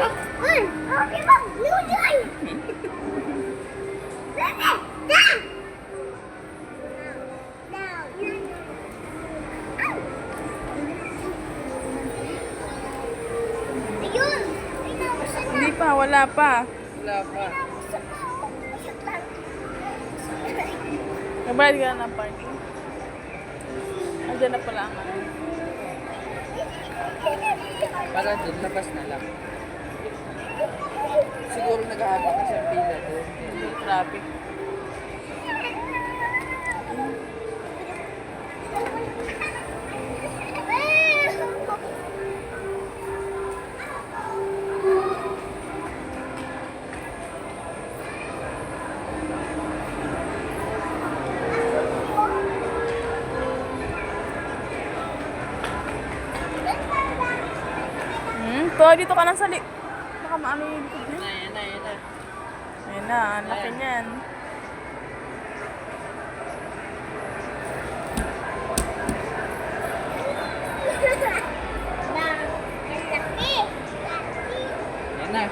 Okay bang? Luday! Ayun! Ay, nabasa na. Hindi pa, wala pa. Wala pa. Nabasa na. Ayun lang. Nabayad ka na ng parking. Andiyan na pala ang ano. Para doon, labas na lang. Siguro nag-aabak ka sa pila doon. Hindi traffic. To, dito ka na sa baka maano yung likod niya. Yan na, yan na. Ayun na, ang laki niyan. Yan na.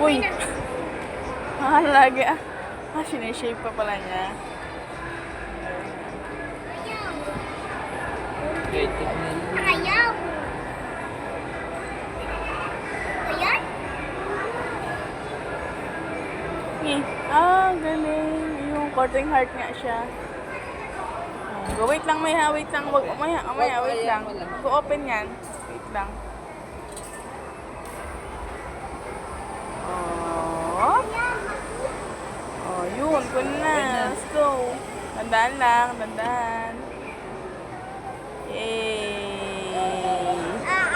Uy! Mahal lagi ah. Sinishave pa pala niya. Wait, tignan mo. Ayaw! Ayan? Galing. Yung courting heart nga siya. Wait lang, may ha. Wait lang. Wag, mamaya, wait lang. Go-open yan. Wait lang. Oh, yun. Kun na. Let's go. Tandaan lang. Tandaan. Yay.